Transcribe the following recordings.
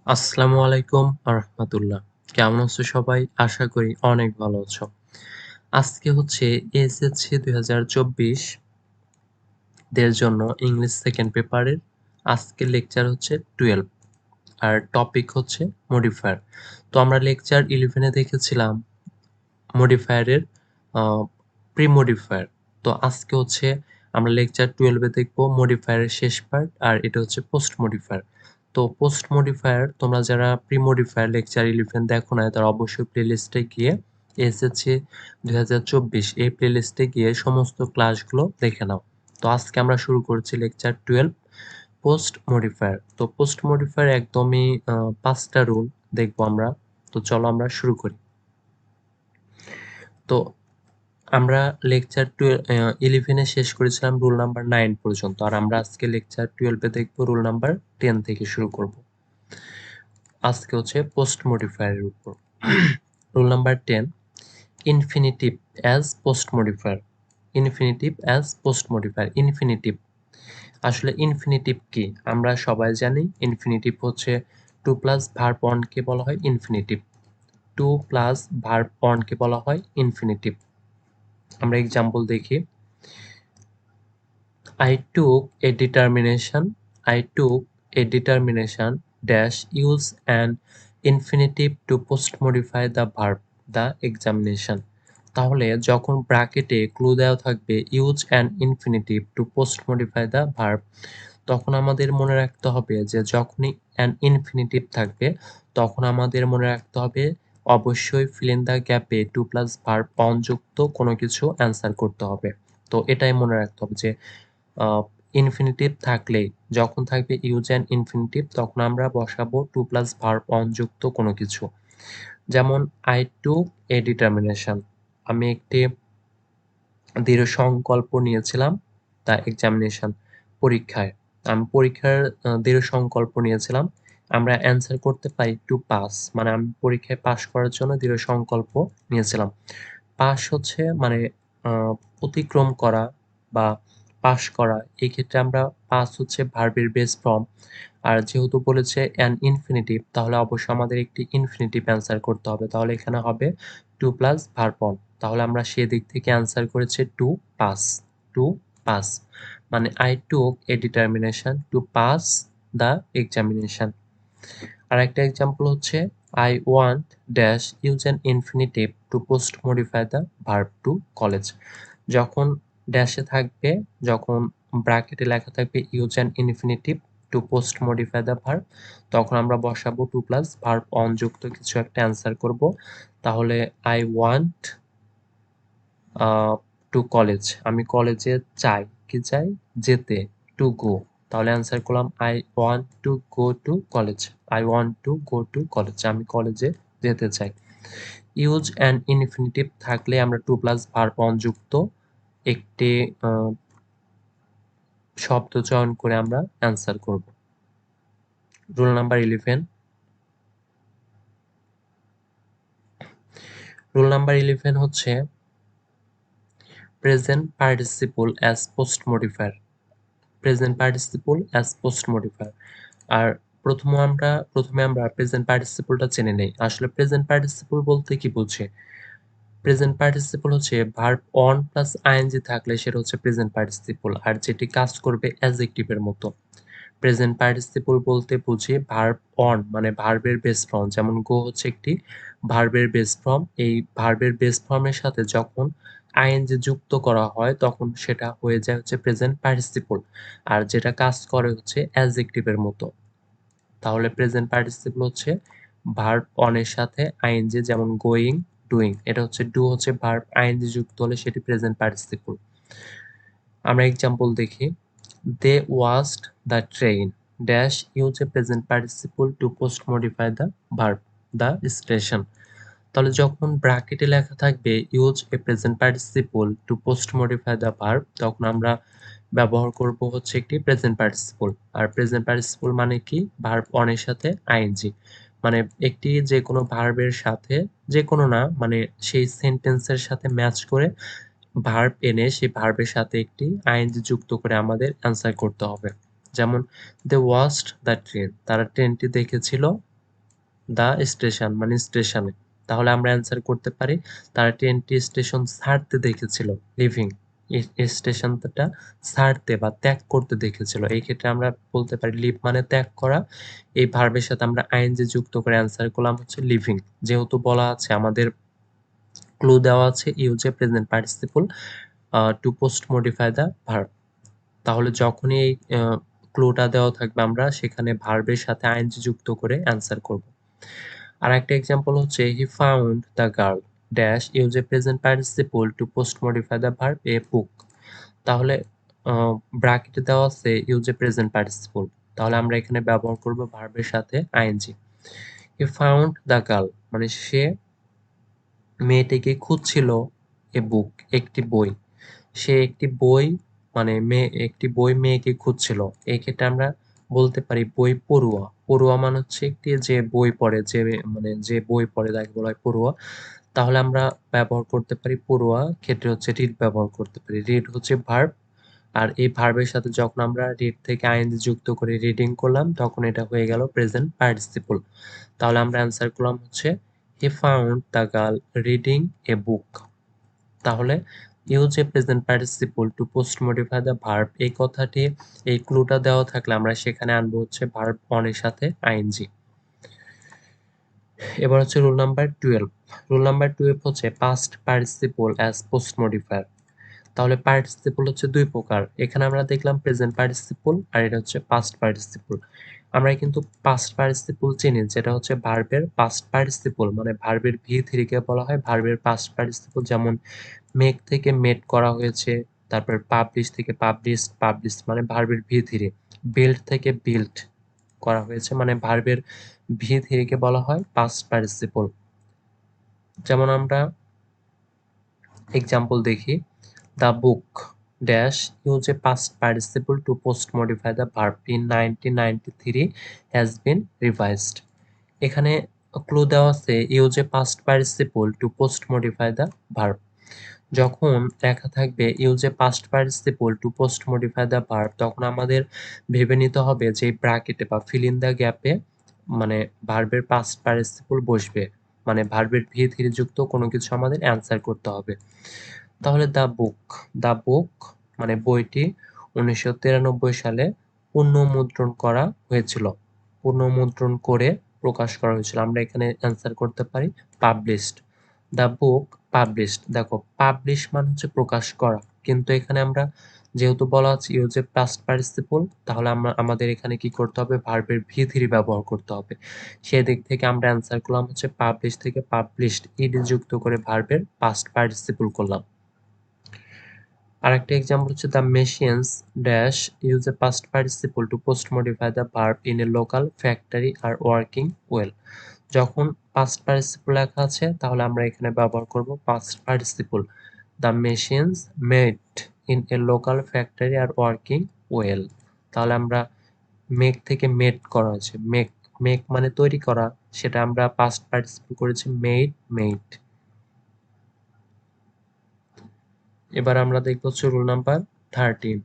আসসালামু আলাইকুম রাহমাতুল্লাহ। কেমন আছো সবাই? আশা করি অনেক ভালো আছো। আজকে হচ্ছে এসএসসি ২০২৪ দের জন্য ইংলিশ সেকেন্ড পেপারের আজকের লেকচার হচ্ছে 12 আর টপিক হচ্ছে মডিফায়ার। তো আমরা লেকচার 11 এ দেখেছিলাম মডিফায়ারের আ প্রি-মডিফায়ার। তো আজকে হচ্ছে আমরা লেকচার 12 এ দেখব মডিফায়ারের শেষ পার্ট আর এটা হচ্ছে পোস্ট মডিফায়ার। তো পোস্ট মডিফায়ার তোমরা যারা প্রি-মডিফায়ার লেকচার 11 দেখো নাই তারা অবশ্যই প্লেলিস্টে গিয়ে এসএসসি ২০২৪ এই প্লেলিস্টে গিয়ে সমস্ত ক্লাসগুলো দেখে নাও। তো আজকে আমরা শুরু করছি লেকচার 12 পোস্ট মডিফায়ার। তো পোস্ট মডিফায়ার একদমই ৫ টা রুল দেখব আমরা। তো চলো আমরা শুরু করি। তো আমরা লেকচার 11 এ শেষ করেছিলাম রুল নাম্বার 9 পর্যন্ত। আর আমরা আজকে লেকচার 12 এ দেখব রুল নাম্বার 10 থেকে শুরু করব। আজকে হচ্ছে পোস্ট মডিফায়ার এর উপর। Rule number 10 infinitive as post modifier. Infinitive as post modifier. Infinitive আসলে ইনফিনিটিভ কি? আমরা সবাই জানি ইনফিনিটিভ হচ্ছে 2 প্লাস ভার্ব অন কে বলা হয় ইনফিনিটিভ। 2 প্লাস ভার্ব অন কে বলা হয় ইনফিনিটিভ। আমরা এক্সাম্পল দেখি। I took a determination dash use an infinitive to post modify the verb the examination। তাহলে যখন ব্র্যাকেটে ক্লু দেওয়া থাকবে use an infinitive to post modify the verb, তখন আমাদের মনে রাখতে হবে যে যখনই অ্যান ইনফিনিটিভ থাকবে তখন আমাদের মনে রাখতে হবে অবশ্যই ফিল ইন দ্য গ্যাপে টু প্লাস ভার্ব অন যুক্ত কোনো কিছু অ্যান্সার করতে হবে। তো এটাই মনে রাখতে হবে যে ইনফিনিটিভ থাকলেই যখন থাকবে ইউজ অ্যান ইনফিনিটিভ তখন আমরা বসাবো টু প্লাস ভার্ব অন যুক্ত কোনো কিছু। যেমন আই টুক এ ডিটারমিনেশন, আমি একটি দৃঢ় সংকল্প নিয়েছিলাম দ্য এক্সামিনেশন, পরীক্ষায়। আমি পরীক্ষার দৃঢ় সংকল্প নিয়েছিলাম। আমরা অ্যান্সার করতে পারি টু পাস, মানে আমি পরীক্ষায় পাস করার জন্য দৃঢ় সংকল্প নিয়েছিলাম। পাস হচ্ছে মানে অতিক্রম করা বা পাস করা। এই ক্ষেত্রে আমরা পাস হচ্ছে ভার্বের বেস ফর্ম। আর যেহেতু বলেছে অ্যান ইনফিনিটিভ তাহলে অবশ্যই আমাদের একটি ইনফিনিটিভ অ্যান্সার করতে হবে। তাহলে এখানে হবে টু প্লাস ভার্ব অন। তাহলে আমরা সেদিক থেকে অ্যান্সার করেছি টু পাস। টু পাস মানে I took A determination two pass the examination. আরেকটা এক্সাম্পল হচ্ছে I want dash use an infinitive to post modify the verb to college। যখন ড্যাশে থাকবে, যখন ব্র্যাকেটে লেখা থাকবে use an infinitive to post modify the verb, তখন আমরা বসাবো টু প্লাস ভার্ব অন যুক্ত কিছু একটা অ্যান্সার করব। তাহলে I want টু কলেজ, আমি কলেজে চাই, কি চাই? যেতে, টু গো। তাহলে অ্যান্সার করলাম I want to go to college. I want to go to college, আমি কলেজে যেতে চাই। ইউজ অ্যান্ড ইনফিনিটিভ থাকলে আমরা টু প্লাস ভার্ব অন যুক্ত একটি শব্দ চয়ন করে আমরা অ্যান্সার করব। Rule number 11। রুল নাম্বার 11 হচ্ছে present participle as post modifier. Present participle as post modifier. আর প্রথমে আমরা প্রেজেন্ট পার্টিসিপলটা জেনে নেই। আসলে প্রেজেন্ট পার্টিসিপল বলতে কি বুঝি? প্রেজেন্ট পার্টিসিপল হচ্ছে ভার্ব অন প্লাস আইএনজি থাকলে সেটা হচ্ছে প্রেজেন্ট পার্টিসিপল, আর যেটি কাজ করবে অ্যাডজেক্টিভের মতো। প্রেজেন্ট পার্টিসিপল বলতে বুঝি ভার্ব অন মানে ভার্বের বেস ফর্ম, যেমন গো হচ্ছে একটি ভার্বের বেস ফর্ম। এই ভার্বের বেস ফর্মের সাথে যখন আইএনজি যুক্ত করা হয় তখন সেটা হয়ে যায় হচ্ছে প্রেজেন্ট পার্টিসিপল, আর যেটা কাজ করে হচ্ছে অ্যাডজেক্টিভের মতো। তাহলে প্রেজেন্ট পার্টিসিপল হচ্ছে ভার্ব অন এর সাথে আইএনজি, যেমন গোয়িং, ডুইং। এটা হচ্ছে ডু হচ্ছে ভার্ব আইএনজি যুক্ত হলে সেটি প্রেজেন্ট পার্টিসিপল। আমরা এক্সাম্পল দেখি। They watched the train dash use a present participle to post modify the verb the station. তাহলে যখন ব্র্যাকেটে লেখা থাকবে use a present participle to post modify the verb, তখন আমরা ব্যবহার করব হচ্ছে একটি প্রেজেন্ট পার্টিসিপল। আর প্রেজেন্ট পার্টিসিপল মানে কি? ভার্ব অন এর সাথে আইএনজি, মানে একটি যে কোনো ভার্বের সাথে, যে কোনো না মানে সেই সেন্টেন্সের সাথে ম্যাচ করে ভার্ব এনে সেই ভার্বের সাথে একটি আইএনজি যুক্ত করে আমাদের অ্যান্সার করতে হবে। যেমন দে ওয়াচড দ্য ট্রেন, তারা ট্রেনটি দেখেছিল। দ্য স্টেশন মানে স্টেশনে। তাহলে আমরা অ্যান্সার করতে পারি তারা ট্রেনটি স্টেশন ছাড়তে দেখেছিল, লিভিং। স্টেশনটা ছাড়তে বা ত্যাগ করতে দেখেছিল। এই ক্ষেত্রে আমরা বলতে পারি লিভ মানে ত্যাগ করা। এই ভার্বের সাথে আমরা আইএনজি যুক্ত করে অ্যান্সার করলাম হচ্ছে লিভিং। যেহেতু বলা আছে আমাদের ক্লু দেওয়া আছে use a present participle to post modify the verb. তাহলে যখনই এই ক্লুটা দেওয়া থাকবে আমরা সেখানে ভার্বের সাথে আইএনজি যুক্ত করে অ্যান্সার করব। আর একটা এক্সাম্পল হচ্ছে he found the girl dash use a present participle to post modify the verb a book. তাহলে ব্র্যাকেটে দেওয়া আছে ইউজ এ প্রেজেন্ট পার্টিসিপল, তাহলে আমরা এখানে ব্যবহার করব ভার্বের সাথে ING. He found the girl মানে সে মেয়েটিকে খুঁজছিল এ বুক একটি বই। সে একটি বই মানে একটি বই মেয়েকে খুঁজছিল। এই ক্ষেত্রে আমরা বলতে পারি বই পড়ুয়া। পড়ুয়া মানে হচ্ছে একটি যে বই পড়ে, যে মানে যে বই পড়ে তাকে বলা হয় পড়ুয়া। তাহলে আমরা ব্যবহার করতে পারি পড়ুয়া ক্ষেত্রে হচ্ছে রিড ব্যবহার করতে পারি। রিড হচ্ছে ভার্ব, আর এই ভার্বের সাথে যখন আমরা রিড থেকে আইএনজি যুক্ত করে রিডিং করলাম তখন এটা হয়ে গেল প্রেজেন্ট পার্টিসিপল। তাহলে আমরা অ্যান্সার করলাম হচ্ছে he found the girl reading a book. তাহলে use a present participle to post modify the verb এই কথাটি, এই ক্লুটা দেওয়া থাকলে আমরা সেখানে আনবো হচ্ছে ভার্ব অন এর সাথে আইএনজি। এবার হচ্ছে রুল নাম্বার 12। রুল নাম্বার 12 হচ্ছে past participle as post modifier. তাহলে পার্টিসিপল হচ্ছে দুই প্রকার। এখানে আমরা দেখলাম প্রেজেন্ট পার্টিসিপল আর এটা হচ্ছে পাস্ট পার্টিসিপল। আমরা কিন্তু পাস্ট পার্টিসিপল চিনি যেটা হচ্ছে ভার্বের পাস্ট পার্টিসিপল, মানে ভার্বের ভি3 কে বলা হয় ভার্বের পাস্ট পার্টিসিপল। যেমন মেক থেকে মেড করা হয়েছে, তারপর পাবলিশ থেকে পাবলিশড, পাবলিশ মানে ভার্বের ভি3। বিল্ড থেকে বিল্ড করা হয়েছে মানে ভার্বের ভি3 কে বলা হয় পাস্ট পার্টিসিপল। যেমন আমরা এক্সাম্পল দেখি, the book dash use a past participle to post modify the verb in 1993 has been revised. এখানে ক্লু দেওয়া আছে use a past participle to post modify the verb. যখন লেখা থাকবে use a past participle to post modify the verb তখন আমাদের ভেবে নিতে হবে যে ব্র্যাকেটে বা ফিল ইন দ্য গ্যাপে মানে ভার্বের পাস্ট পার্টিসিপল বসবে, মানে ভার্বের ভি3 যুক্ত কোনো কিছু আমাদের অ্যান্সার করতে হবে। তাহলে দ্য বুক মানে বইটি 1993 সালে পুনর্মুদ্রণ করা হয়েছিল, পুনর্মুদ্রণ করে প্রকাশ করা হয়েছিল। আমরা এখানে অ্যান্সার করতে পারি পাবলিশড। The book published. দেখো পাবলিশ মানে হচ্ছে প্রকাশ করা, কিন্তু এখানে আমরা যেহেতু বলা আছে ইউজ এ পাস্ট পার্টিসিপল তাহলে আমাদের এখানে কি করতে হবে ভার্বের ভি3 ব্যবহার করতে হবে। সেই দিক থেকে আমরা অ্যান্সার করলাম হচ্ছে পাবলিশ থেকে পাবলিশড ইডি যুক্ত করে ভার্বের পাস্ট পার্টিসিপল করলাম। আরেকটা এক্সাম্পল হচ্ছে the machines dash use a past participle to post modify the verb in a local factory are working well. যখন পাস্ট পার্টিসিপল লেখা আছে তাহলে আমরা এখানে ব্যবহার করব past participle. The machines made in a local factory are working well. তাহলে আমরা মেক থেকে মেড করা হয়েছে, মেক মেক মানে তৈরি করা, সেটা আমরা পাস্ট পার্টিসিপল করেছি মেড মেড। এবার আমরা দেখব হচ্ছে রুল নাম্বার 13।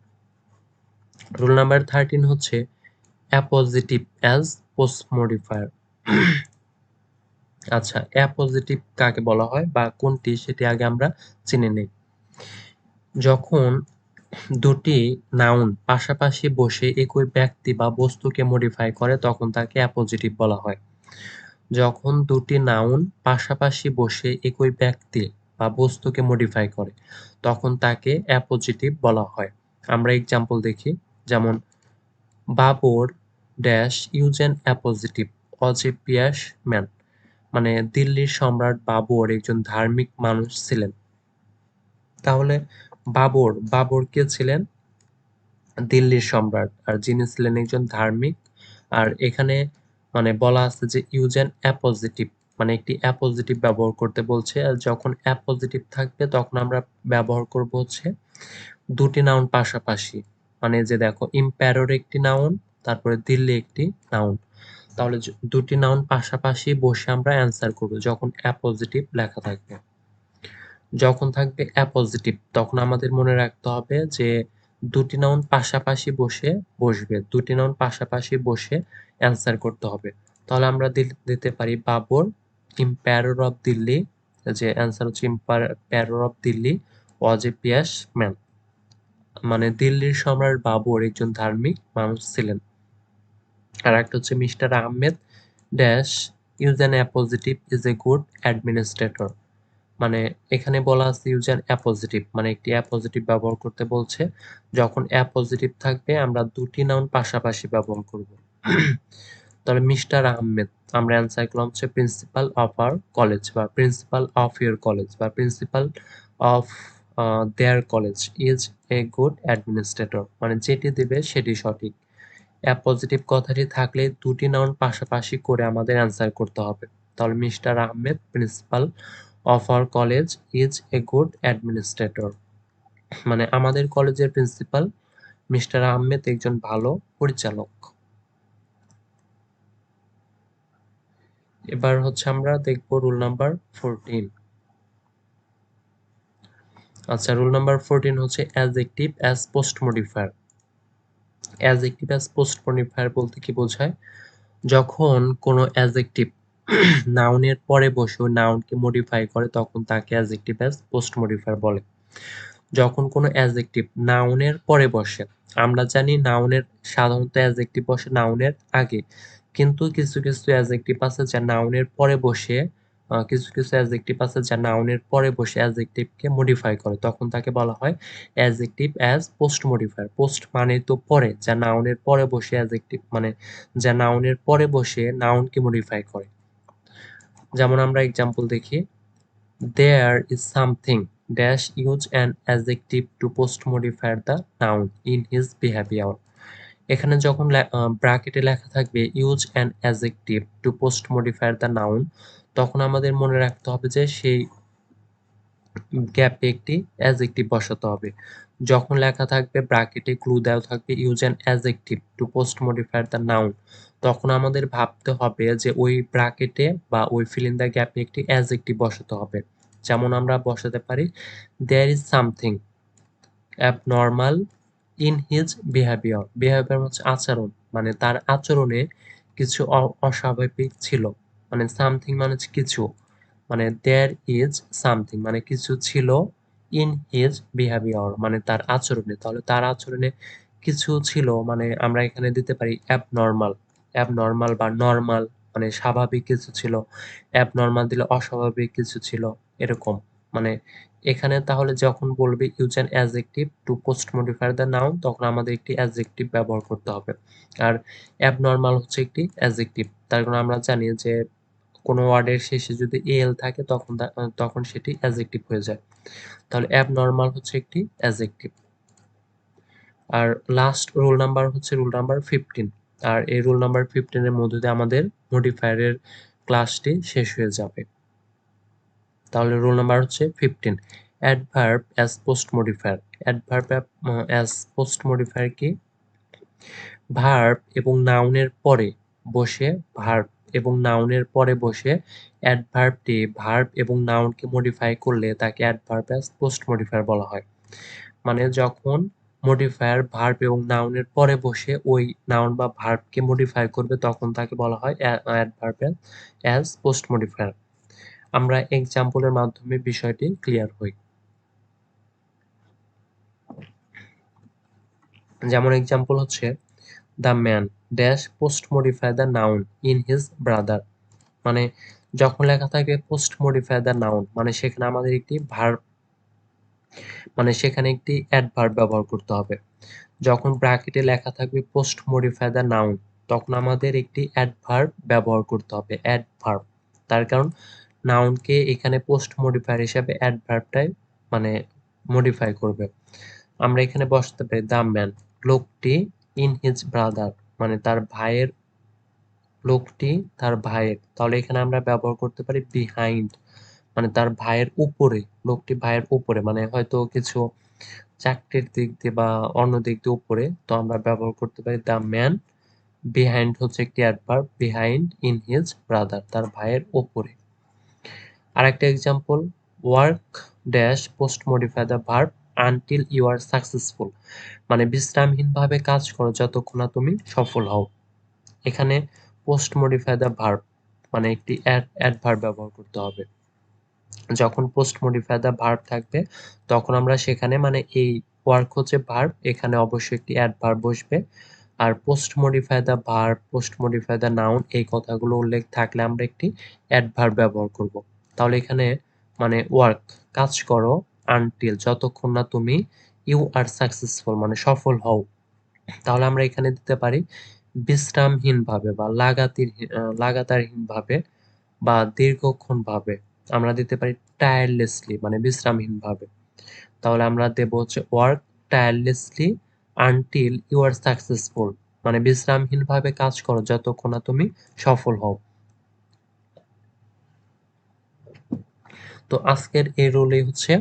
রুল নাম্বার 13 হচ্ছে অ্যাপোজিটিভ অ্যাজ পোস্ট মডিফায়ার। আচ্ছা, অ্যাপোজিটিভ কাকে বলা হয় বা কোনটি সেটি আগে আমরা জেনে নেই। যখন দুটি নাউন পাশাপাশি বসে একই ব্যক্তি বা বস্তুকে মডিফাই করে তখন তাকে অ্যাপোজিটিভ বলা হয়। যখন দুটি নাউন পাশাপাশি বসে একই ব্যক্তি বা বস্তুকে মডিফাই করে তখন তাকে অ্যাপোজিটিভ বলা হয়। আমরা এক্সাম্পল দেখি, যেমন Babar dash use an appositive was a pious man. মানে দিল্লির সম্রাট বাবর একজন ধার্মিক মানুষ ছিলেন। তাহলে বাবর কে ছিলেন? দিল্লির সম্রাট, আর যিনি ছিলেন একজন ধার্মিক। আর এখানে মানে বলা আছে যে ইউজ অ্যান অ্যাপোজিটিভ মানে একটি অ্যাপোজিটিভ ব্যবহার করতে বলছে, আর যখন অ্যাপোজিটিভ থাকবে তখন আমরা ব্যবহার করব হচ্ছে দুটি নাউন পাশাপাশি। মানে যে দেখো ইম্প্যারর একটি নাউন, তারপরে দিল্লি একটি নাউন। তাহলে দুটি নাউন পাশাপাশি বসে আমরা অ্যান্সার করব যখন অ্যাপোজিটিভ লেখা থাকবে। যখন থাকবে অ্যাপোজিটিভ তখন আমাদের মনে রাখতে হবে যে দুটি নাউন পাশাপাশি বসবে, দুটি নাউন পাশাপাশি বসে অ্যান্সার করতে হবে। তাহলে আমরা দিতে পারি বাবর এম্পায়ার অফ দিল্লি, যে অ্যান্সার হচ্ছে empire of Delhi was a pious man, মানে দিল্লির সম্রাট বাবর একজন ধার্মিক মানুষ ছিলেন। আর একটা হচ্ছে mister Ahmed dash use an appositive is a good administrator, মানে এখানে বলা আছে ইউজ অ্যান অ্যাপোজিটিভ, মানে একটি অ্যাপোজিটিভ ব্যবহার করতে বলছে। যখন অ্যাপোজিটিভ থাকবে আমরা দুটি নাউন পাশাপাশি ব্যবহার করব। তাহলে মিস্টার আহমেদ, আমরা অ্যান্সার করলাম হচ্ছে প্রিন্সিপাল অফ আওয়ার কলেজ বা প্রিন্সিপাল অফ ইউর কলেজ বা principal of their college is a good administrator, মানে যেটি দিবে সেটি সঠিক। অ্যাপোজিটিভ কথাটি থাকলে দুটি নাউন পাশাপাশি করে আমাদের অ্যান্সার করতে হবে। তাহলে mister Ahmed principal of our college is a good administrator, মানে আমাদের কলেজের প্রিন্সিপাল মিস্টার আহমেদ একজন ভালো পরিচালক। এবার হচ্ছে আমরা দেখব রুল নাম্বার 14। আচ্ছা, রুল নাম্বার 14 হচ্ছে adjective as post modifier. Adjective as post modifier বলতে কি বোঝায়? যখন কোনো অ্যাডজেক্টিভ নাউনের পরে বসে ওই নাউনকে মডিফাই করে তখন তাকে অ্যাডজেক্টিভ অ্যাজ পোস্ট মডিফায়ার বলে। যখন কোনো অ্যাডজেক্টিভ নাউনের পরে বসে, আমরা জানি নাউনের সাধারণত অ্যাডজেক্টিভ বসে নাউনের আগে, কিন্তু কিছু কিছু অ্যাডজেক্টিভ আছে যা নাউনের পরে বসে কিছু কিছু অ্যাডজেক্টিভ আছে যা নাউনের পরে বসে অ্যাডজেক্টিভকে মডিফাই করে, তখন তাকে বলা হয় adjective as post modifier. Post মানে তো পরে, যা নাউনের পরে বসে অ্যাডজেক্টিভ মানে যা নাউনের পরে বসে নাউনকে মডিফাই করে। যেমন আমরা এক্সাম্পল দেখি, there is something dash use an adjective to post modify the noun in his behavior। এখানে যখন ব্র্যাকেটে লেখা থাকবে use an adjective to post modifier the noun, তখন আমাদের মনে রাখতে হবে যে সেই গ্যাপে একটি অ্যাডজেক্টিভ বসাতে হবে। যখন লেখা থাকবে ব্র্যাকেটে ক্লু দেওয়া থাকবে use an adjective to post modifier the noun, তখন আমাদের ভাবতে হবে যে ওই ব্র্যাকেটে বা ওই ফিল ইন দ্য গ্যাপে একটি অ্যাডজেক্টিভ বসাতে হবে। যেমন আমরা বসাতে পারি there is something abnormal in his behaviour. Behaviour হচ্ছে আচরণ, মানে তার আচরণে কিছু অস্বাভাবিক ছিল, মানে সামথিং মানে হচ্ছে কিছু, মানে দেয়ার ইজ সামথিং মানে কিছু ছিল, ইন হিজ বিহেভিয়ার মানে তার আচরণে, তাহলে তার আচরণে কিছু ছিল, মানে আমরা এখানে দিতে পারি অ্যাবনর্মাল। অ্যাবনর্মাল বা নর্মাল মানে স্বাভাবিক কিছু ছিল, অ্যাবনর্মাল দিলে অস্বাভাবিক কিছু ছিল, এরকম। মানে এখানে তাহলে যখন বলবে use an adjective to post modifier the noun, তখন আমাদের একটি অ্যাডজেক্টিভ ব্যবহার করতে হবে। আর অ্যাবনর্মাল হচ্ছে একটি অ্যাডজেক্টিভ, তার কারণ আমরা জানি যে কোনো ওয়ার্ডের শেষে যদি এল থাকে তখন তখন সেটি অ্যাডজেক্টিভ হয়ে যায়। তাহলে অ্যাবনর্মাল হচ্ছে একটি অ্যাডজেক্টিভ। আর লাস্ট রুল নাম্বার হচ্ছে রুল নাম্বার 15। আর এই রুল নাম্বার 15 এর মধ্যে দিয়ে আমাদের মডিফায়ারের ক্লাসটি শেষ হয়ে যাবে। তাহলে রুল নাম্বার হচ্ছে 15, adverb as post modifier. Adverb as post modifier কি? ভার্ব এবং নাউনের পরে বসে ভার্ব এবং নাউনের পরে বসে অ্যাডভার্বটি ভার্ব এবং নাউনকে মডিফাই করলে তাকে অ্যাডভার্ব অ্যাজ পোস্ট মডিফায়ার বলা হয়। মানে যখন মডিফায়ার ভার্ব এবং নাউনের পরে বসে ওই নাউন বা ভার্বকে মডিফাই করবে তখন তাকে বলা হয় অ্যাডভার্ব অ্যাজ পোস্ট মডিফায়ার। আমরা এক্সাম্পলের মাধ্যমে বিষয়টি ক্লিয়ার হই। যেমন এক্সাম্পল হচ্ছে the man dash post modify the noun in his brother, মানে যখন লেখা থাকে পোস্ট মডিফাই দ্য নাউন মানে সেখানে আমাদের একটি ভার্ব মানে সেখানে একটি অ্যাডভার্ব ব্যবহার করতে হবে। যখন ব্র্যাকেটে লেখা থাকবে পোস্ট মডিফাই দ্য নাউন তখন আমাদের একটি অ্যাডভার্ব ব্যবহার করতে হবে, অ্যাডভার্ব। তার কারণ নাউনকে এখানে পোস্ট মডিফায়ার হিসাবে অ্যাডভার্বটাই মানে মডিফাই করবে। আমরা এখানে বসাতে পারি দ্য ম্যান লোকটি ইন হিজ ব্রাদার মানে তার ভাইয়ের, লোকটি তার ভাইয়ের, তাহলে এখানে আমরা ব্যবহার করতে পারি বিহাইন্ড মানে তার ভাইয়ের উপরে, লোকটি ভাইয়ের উপরে মানে হয়তো কিছু চাকরির দিক দিয়ে বা অন্য দিক দিয়ে উপরে, তো আমরা ব্যবহার করতে পারি দ্য ম্যান বিহাইন্ড হচ্ছে একটি adverb, behind in his brother তার ভাইয়ের উপরে। আরেকটা example work dash post modify the verb until you are successful, মানে বিশ্রামহীনভাবে কাজ করো যতক্ষণ না তুমি সফল হও। এখানে পোস্ট মডিফাই দ্য ভার্ব মানে একটি অ্যাডভার্ব ব্যবহার করতে হবে। যখন পোস্ট মডিফাই দ্য ভার্ব থাকবে তখন আমরা সেখানে মানে এই ওয়ার্ক হচ্ছে ভার্ব, এখানে অবশ্যই একটি অ্যাডভার্ব বসবে। আর post modify the verb, post modify the noun এই কথাগুলো উল্লেখ থাকলে আমরা একটি অ্যাডভার্ব ব্যবহার করব। তাহলে এখানে মানে ওয়ার্ক কাজ করো আনটিল যতক্ষণ না তুমি ইউ আর সাকসেসফুল মানে সফল হও। তাহলে আমরা এখানে দিতে পারি বিশ্রামহীনভাবে বা লাগাতারহীনভাবে বা দীর্ঘক্ষণভাবে। আমরা দিতে পারি টায়ারলেসলি মানে বিশ্রামহীনভাবে। তাহলে আমরা দেব হচ্ছে work tirelessly until you are successful মানে বিশ্রামহীনভাবে কাজ করো যতক্ষণ না তুমি সফল হও। তো আজকের এই রুলই হচ্ছে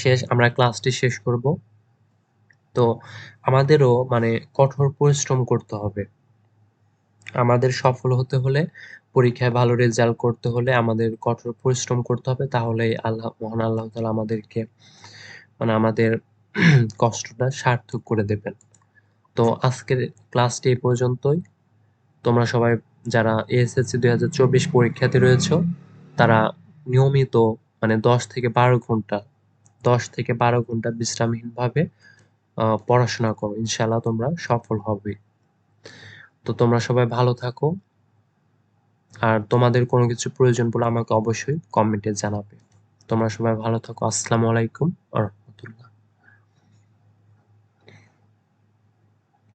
শেষ, আমরা ক্লাসটি শেষ করব। তো আমাদেরও মানে কঠোর পরিশ্রম করতে হবে। আমাদের সফল হতে হলে, পরীক্ষায় ভালো রেজাল্ট করতে হলে আমাদের কঠোর পরিশ্রম করতে হবে। তাহলেই মহান আল্লাহ তাআলা আমাদেরকে মানে আমাদের কষ্টটা সার্থক করে দেবেন। তো আজকের ক্লাসটি এই পর্যন্তই। তোমরা সবাই যারা এএসএসসি 2024 পরীক্ষার্থী রয়েছো তারা নিয়মিত মানে 10 থেকে 12 ঘন্টা বিশ্রামহীনভাবে পড়াশোনা করো। ইনশাআল্লাহ তোমরা সফল হবে। তো তোমরা সবাই ভালো থাকো। আর তোমাদের কোনো কিছু প্রয়োজন পড়লে আমাকে অবশ্যই কমেন্টে জানাবে। তোমরা সবাই ভালো থাকো। আসসালামু আলাইকুম।